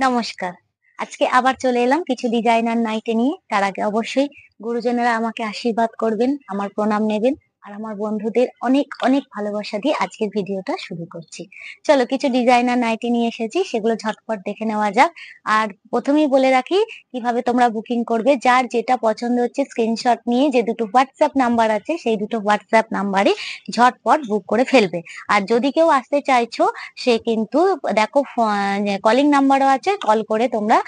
নমস্কার। আজকে আবার চলে এলাম কিছু ডিজাইনার নাইটি নিয়ে। তার আগে অবশ্যই গুরুজনেরা আমাকে আশীর্বাদ করবেন, আমার প্রণাম নেবেন। আর আমার বন্ধুদের অনেক, অনেক ভালোবাসা দিয়ে আজকের ভিডিওটা শুরু করছি। চলো কিছু ডিজাইনার নাইটি নিয়ে এসেছি, সেগুলো ঝটপট দেখে নেওয়া যাক। আর ১ম এই বলে রাখি কিভাবে তোমরা বুকিং করবে। যার যেটা পছন্দ হচ্ছে স্ক্রিনশট নিয়ে যে দুটো WhatsApp নাম্বার আছে, সেই দুটো WhatsApp নাম্বারে ঝটপট বুক করে ফেলবে। আর যদি কেউ আসতে চাইছো সে কিন্তু দেখো কলিং নাম্বারও আছে, কল করে তোমরা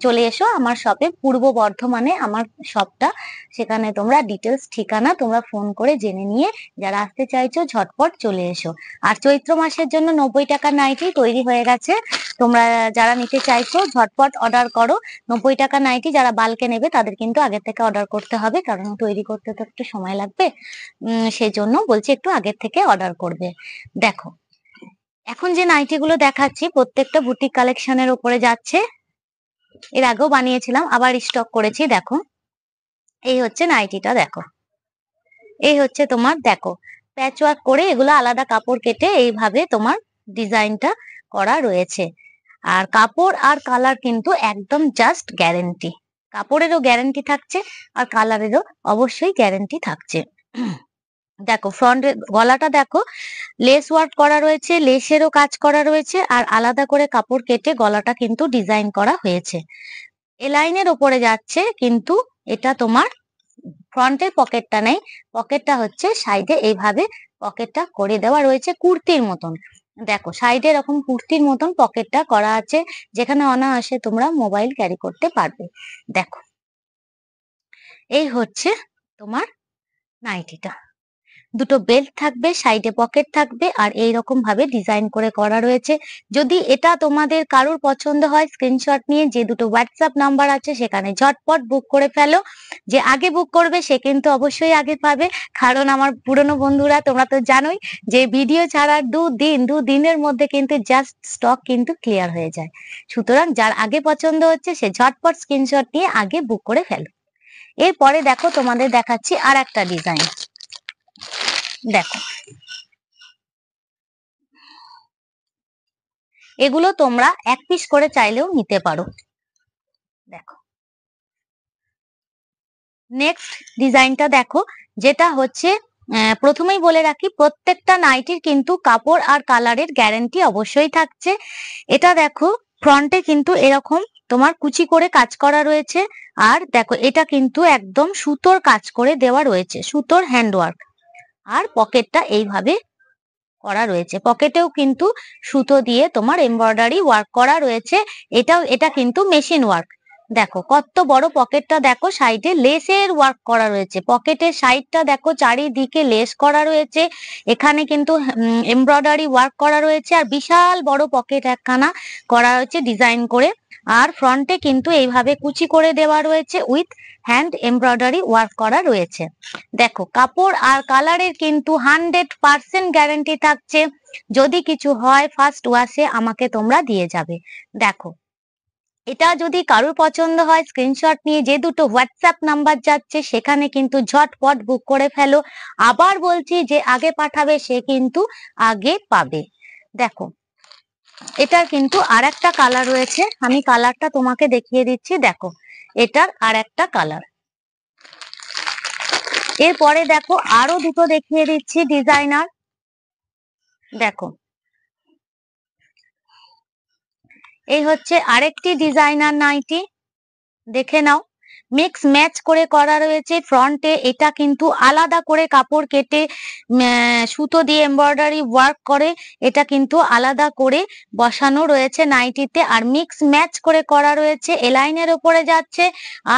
চলে এসো আমার শপে। পূর্ব বর্ধমানে আমার শপটা, সেখানে তোমরা ডিটেলস ঠিকানা তোমরা ফোন করে জেনে নিয়ে যারা আসতে চাইছো ঝটপট চলে এসো। আর চৈত্র মাসের জন্য ৯০ টাকার নাইটি তৈরি হয়ে গেছে। তোমরা যারা নিতে চাইছো ঝটপট অর্ডার করো। ৯০ টাকার নাইটি যারা বাল্কে নেবে তাদের কিন্তু আগে থেকে অর্ডার করতে হবে, কারণ তৈরি করতে তো একটু সময় লাগবে। সেই জন্য বলছি একটু আগের থেকে অর্ডার করবে। দেখো এখন যে নাইটি গুলো দেখাচ্ছি প্রত্যেকটা বুটিক কালেকশনের উপরে যাচ্ছে। এর আগেও বানিয়েছিলাম, আবার স্টক করেছি। দেখো এই হচ্ছে নাইটিটা, দেখো এই হচ্ছে তোমার, দেখো প্যাচ ওয়ার্ক করে এগুলো আলাদা কাপড় কেটে এইভাবে তোমার ডিজাইনটা করা রয়েছে। আর কাপড় আর কালার কিন্তু একদম জাস্ট গ্যারেন্টি। কাপড়েরও গ্যারেন্টি থাকছে আর কালারেরও অবশ্যই গ্যারেন্টি থাকছে। দেখো ফ্রন্টের গলাটা দেখো লেস ওয়ার্ক করা রয়েছে, লেসেরও কাজ করা রয়েছে, আর আলাদা করে কাপড় কেটে গলাটা কিন্তু ডিজাইন করা হয়েছে। এ লাইনের ওপরে যাচ্ছে, কিন্তু এটা তোমার ফ্রন্টের পকেটটা নেই, পকেটটা হচ্ছে সাইডে এইভাবে পকেটটা করে দেওয়া রয়েছে কুর্তির মতন। দেখো সাইডে এরকম কুর্তির মতন পকেটটা করা আছে, যেখানে অনায়াসে তোমরা মোবাইল ক্যারি করতে পারবে। দেখো এই হচ্ছে তোমার নাইটিটা। দুটো বেল্ট থাকবে, সাইডে পকেট থাকবে, আর এইরকম ভাবে ডিজাইন করে করা রয়েছে। যদি এটা তোমাদের কারোর পছন্দ হয় স্ক্রিনশট নিয়ে যে দুটো WhatsApp নাম্বার আছে সেখানে ঝটপট বুক করে ফেলো। যে আগে বুক করবে সে কিন্তু অবশ্যই আগে পাবে, কারণ আমার পুরনো বন্ধুরা তোমরা তো জানোই যে ভিডিও ছাড়ার দুদিনের মধ্যে কিন্তু জাস্ট স্টক কিন্তু ক্লিয়ার হয়ে যায়। সুতরাং যার আগে পছন্দ হচ্ছে সে ঝটপট স্ক্রিনশট নিয়ে আগে বুক করে ফেলো। এরপরে দেখো তোমাদের দেখাচ্ছি আর একটা ডিজাইন। দেখো এগুলো তোমরা এক পিস করে চাইলেও নিতে পারো। দেখো নেক্সট ডিজাইনটা দেখো, যেটা হচ্ছে প্রথমেই বলে রাখি প্রত্যেকটা নাইটির কিন্তু কাপড় আর কালারের গ্যারান্টি অবশ্যই থাকছে। এটা দেখো ফ্রন্টে কিন্তু এরকম তোমার কুচি করে কাজ করা রয়েছে, আর দেখো এটা কিন্তু একদম সুতোর কাজ করে দেওয়া রয়েছে, সুতোর হ্যান্ডওয়ার্ক। আর পকেটটা এইভাবে করা রয়েছে, পকেটেও কিন্তু সুতো দিয়ে তোমার এমব্রয়ডারি ওয়ার্ক করা রয়েছে। এটা কিন্তু মেশিন ওয়ার্ক। দেখো কত বড় পকেটটা, দেখো সাইডে লেসের ওয়ার্ক করা রয়েছে, পকেটের সাইডটা দেখো চারিদিকে লেস করা রয়েছে, এখানে কিন্তু এমব্রয়ডারি ওয়ার্ক করা রয়েছে, আর বিশাল বড় পকেট একখানা করা হয়েছে ডিজাইন করে। আর ফ্রন্টে কিন্তু এইভাবে কুচি করে দেওয়া রয়েছে, উইথ হ্যান্ড এমব্রয়ডারি ওয়ার্ক করা রয়েছে। দেখো কাপড় আর কালারের কিন্তু 100% গ্যারান্টি থাকছে। যদি কিছু হয় ফার্স্ট ওয়াশে আমাকে তোমরা দিয়ে যাবে। দেখো এটা যদি কারোর পছন্দ হয় স্ক্রিনশট নিয়ে যে দুটো WhatsApp নাম্বার যাচ্ছে সেখানে কিন্তু ঝটপট বুক করে ফেলো। আবার বলছি যে আগে পাঠাবে সে কিন্তু আগে পাবে। দেখো এটার কিন্তু আর একটা কালার রয়েছে, আমি কালারটা তোমাকে দেখিয়ে দিচ্ছি। দেখো এটার আর একটা কালার। এরপরে দেখো আরো দুটো দেখিয়ে দিচ্ছি ডিজাইনার। দেখো এই হচ্ছে আরেকটি ডিজাইনার নাইটি, দেখে নাও মিক্স ম্যাচ করে করা রয়েছে। ফ্রন্টে এটা কিন্তু আলাদা করে কাপড় কেটে সুতো দিয়ে এমব্রয়ডারি ওয়ার্ক করে এটা কিন্তু আলাদা করে বসানো রয়েছে নাইটিতে, আর মিক্স ম্যাচ করে করা রয়েছে, এলাইনের উপরে যাচ্ছে।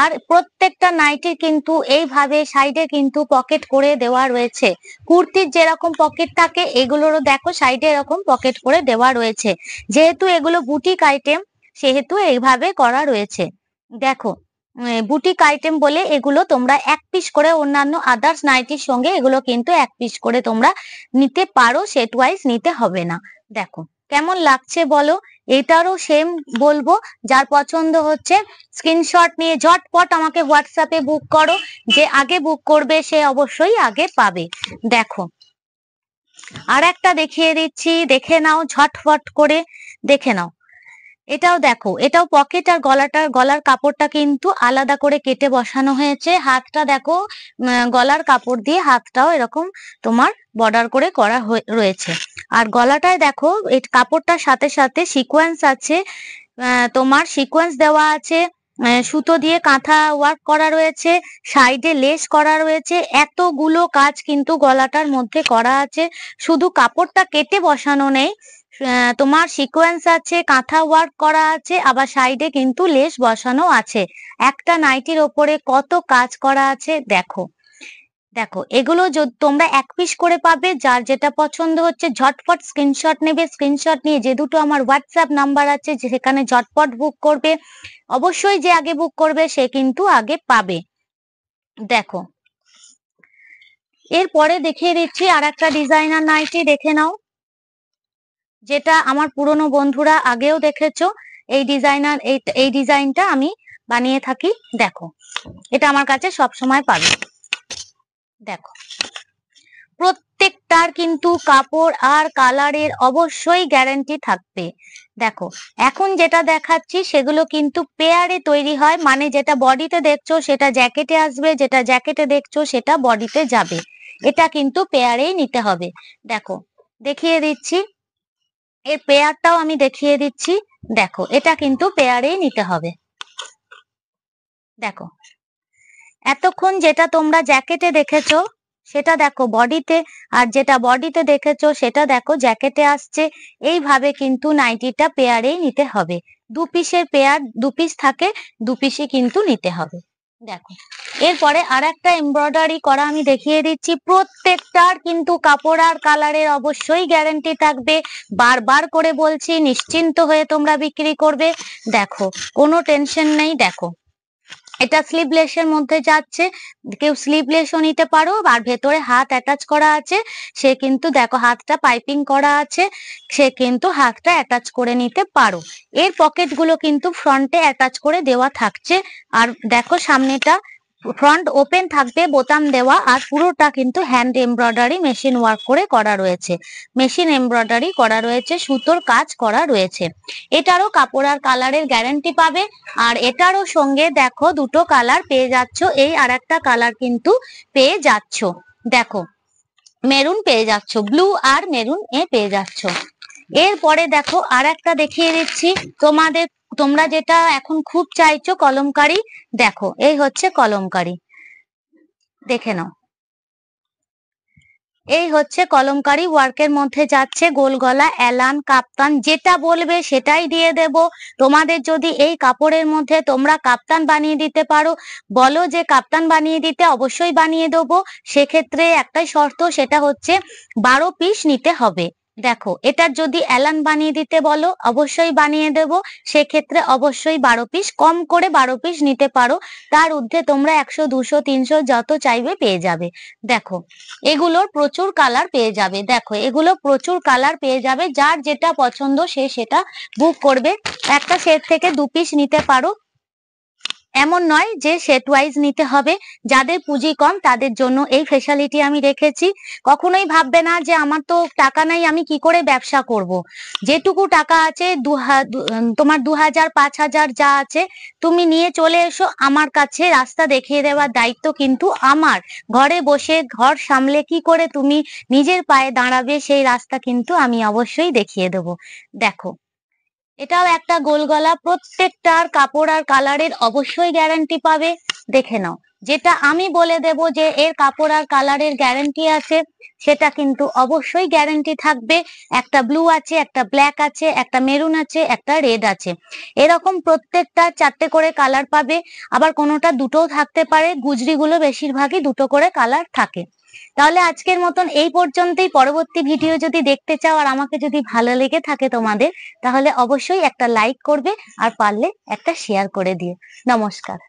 আর প্রত্যেকটা নাইটির কিন্তু এইভাবে সাইডে কিন্তু পকেট করে দেওয়া রয়েছে, কুর্তির যেরকম পকেট থাকে এগুলোরও দেখো সাইডে এরকম পকেট করে দেওয়া রয়েছে। যেহেতু এগুলো বুটিক আইটেম সেহেতু এইভাবে করা রয়েছে। দেখো বুটিক আইটেম বলে এগুলো তোমরা এক পিস করে অন্যান্য আদার্স নাইটির সঙ্গে এগুলো কিন্তু এক পিস করে তোমরা নিতে পারো, সেট ওয়াইজ নিতে হবে না। দেখো কেমন লাগছে বলো। এটারও সেম বলবো, যার পছন্দ হচ্ছে স্ক্রিনশট নিয়ে ঝটপট আমাকে হোয়াটসঅ্যাপে বুক করো। যে আগে বুক করবে সে অবশ্যই আগে পাবে। দেখো আর একটা দেখিয়ে দিচ্ছি, দেখে নাও ঝটপট করে দেখে নাও। এটাও দেখো, এটাও পকেট আর গলার কাপড়টা কিন্তু আলাদা করে কেটে বসানো হয়েছে। হাতটা দেখো, গলার কাপড় দিয়ে হাতটাও এরকম তোমার বর্ডার করে করা রয়েছে। আর গলাটায় দেখো এই কাপড়টার সাথে সাথে সিকোয়েন্স আছে, তোমার সিকোয়েন্স দেওয়া আছে, সুতো দিয়ে কাঁথা ওয়ার্ক করা রয়েছে, সাইডে লেস করা রয়েছে। এতগুলো কাজ কিন্তু গলাটার মধ্যে করা আছে। শুধু কাপড়টা কেটে বসানো নেই, তোমার সিকোয়েন্স আছে, কাঁথা ওয়ার্ক করা আছে, আবার সাইডে কিন্তু লেস বসানো আছে। একটা নাইটির ওপরে কত কাজ করা আছে দেখো। দেখো এগুলো তোমরা এক পিস করে পাবে। যার যেটা পছন্দ হচ্ছে ঝটপট স্ক্রিনশট নেবে, স্ক্রিনশট নিয়ে যে দুটো আমার হোয়াটসঅ্যাপ নাম্বার আছে সেখানে ঝটপট বুক করবে। অবশ্যই যে আগে বুক করবে সে কিন্তু আগে পাবে। দেখো এরপরে দেখিয়ে দিচ্ছি আর একটা ডিজাইনার নাইটি, দেখে নাও, যেটা আমার পুরনো বন্ধুরা আগেও দেখেছো। এই ডিজাইনটা আমি বানিয়ে থাকি। দেখো এটা আমার কাছে সব সময় পাবে। দেখো প্রত্যেকটার কিন্তু কাপড় আর কালারের অবশ্যই গ্যারান্টি থাকবে। দেখো এখন যেটা দেখাচ্ছি সেগুলো কিন্তু পেয়ারে তৈরি হয়, মানে যেটা বডিতে দেখছো সেটা জ্যাকেটে আসবে, যেটা জ্যাকেটে দেখছো সেটা বডিতে যাবে। এটা কিন্তু পেয়ারেই নিতে হবে। দেখো দেখিয়ে দিচ্ছি, এর পেয়ারটাও আমি দেখিয়ে দিচ্ছি। দেখো এটা কিন্তু পেয়ারেই নিতে হবে। দেখো এতক্ষণ যেটা তোমরা জ্যাকেটে দেখেছো সেটা দেখো বডিতে, আর যেটা বডিতে দেখেছো সেটা দেখো জ্যাকেটে আসছে। এইভাবে কিন্তু নাইটিটা পেয়ারেই নিতে হবে। দু পিসের পেয়ার, দু পিস থাকে, দু পিসই কিন্তু নিতে হবে। দেখো এরপরে আর একটা এমব্রয়ডারি করা আমি দেখিয়ে দিচ্ছি। প্রত্যেকটার কিন্তু কাপড় আর কালারের অবশ্যই গ্যারান্টি থাকবে। বারবার করে বলছি, নিশ্চিন্ত হয়ে তোমরা বিক্রি করবে। দেখো কোনো টেনশন নেই। দেখো এটা স্লিভলেসের মধ্যে যাচ্ছে, কেউ স্লিভলেসও নিতে পারো। আর ভেতরে হাত অ্যাটাচ করা আছে, সে কিন্তু দেখো হাতটা পাইপিং করা আছে, সে কিন্তু হাতটা অ্যাটাচ করে নিতে পারো। এর পকেট গুলো কিন্তু ফ্রন্টে অ্যাটাচ করে দেওয়া থাকছে। আর দেখো সামনেটা ফ্রন্ট ওপেন থাকবে, বোতাম দেওয়া, আর পুরোটা কিন্তু হ্যান্ড এমব্রয়ডারি মেশিন ওয়ার্ক করে করা রয়েছে। মেশিন এমব্রয়ডারি করা রয়েছে, সুতোর কাজ করা রয়েছে। এটারও কাপড় আর কালারের গ্যারান্টি পাবে। আর এটারও সঙ্গে দেখো দুটো কালার পেয়ে যাচ্ছ। এই আর একটা কালার কিন্তু পেয়ে যাচ্ছ। দেখো মেরুন পেয়ে যাচ্ছ, ব্লু আর মেরুন পেয়ে যাচ্ছ। এরপরে দেখো আর একটা দেখিয়ে দিচ্ছি তোমাদের, তোমরা যেটা এখন খুব চাইছো কলমকারি। দেখো এই হচ্ছে কলমকারি, দেখে নাও। এই হচ্ছে কলমকারি ওয়ার্কের মধ্যে যাচ্ছে, গোল গলা, এলান, কাপ্তান, যেটা বলবে সেটাই দিয়ে দেব। তোমাদের যদি এই কাপড়ের মধ্যে তোমরা কাপ্তান বানিয়ে দিতে পারো, বলো যে কাপ্তান বানিয়ে দিতে, অবশ্যই বানিয়ে দেবো। সেক্ষেত্রে একটাই শর্ত, সেটা হচ্ছে 12 পিস নিতে হবে। দেখো এটার যদি এলান বানিয়ে দিতে বলো, অবশ্যই বানিয়ে দেব। সেক্ষেত্রে অবশ্যই 12 পিস, কম করে 12 পিস নিতে পারো। তার ঊর্ধ্বে তোমরা 100, 200, 300 যত চাইবে পেয়ে যাবে। দেখো এগুলোর প্রচুর কালার পেয়ে যাবে। দেখো এগুলো প্রচুর কালার পেয়ে যাবে। যার যেটা পছন্দ সে সেটা বুক করবে। একটা সেট থেকে 2 পিস নিতে পারো, এমন নয় যে সেট ওয়াইজ নিতে হবে। যাদের পুঁজি কম তাদের জন্য এই ফেসিলিটি আমি রেখেছি। কখনোই ভাববে না যে আমার তো টাকা নাই, আমি কি করে ব্যবসা করব। যেটুকু টাকা আছে তোমার 2000, 5000 যা আছে তুমি নিয়ে চলে এসো আমার কাছে। রাস্তা দেখিয়ে দেওয়ার দায়িত্ব কিন্তু আমার। ঘরে বসে ঘর সামলে কি করে তুমি নিজের পায়ে দাঁড়াবে সেই রাস্তা কিন্তু আমি অবশ্যই দেখিয়ে দেব। দেখো এটাও একটা গোল গলা, প্রত্যেকটার কাপড় আর কালারের অবশ্যই গ্যারান্টি পাবে। দেখে নাও, যেটা আমি বলে দেব যে এর কাপড় আর কালারের গ্যারান্টি আছে সেটা কিন্তু অবশ্যই গ্যারান্টি থাকবে। একটা ব্লু আছে, একটা ব্ল্যাক আছে, একটা মেরুন আছে, একটা রেড আছে। এরকম প্রত্যেকটা 4টে করে কালার পাবে। আবার কোনোটা দুটোও থাকতে পারে, গুজরিগুলো বেশিরভাগই দুটো করে কালার থাকে। তাহলে আজকের মতন এই পর্যন্তই। পরবর্তী ভিডিও যদি দেখতে চাও আর আমাকে যদি ভালো লেগে থাকে তোমাদের, তাহলে অবশ্যই একটা লাইক করবে আর পারলে একটা শেয়ার করে দিও। নমস্কার।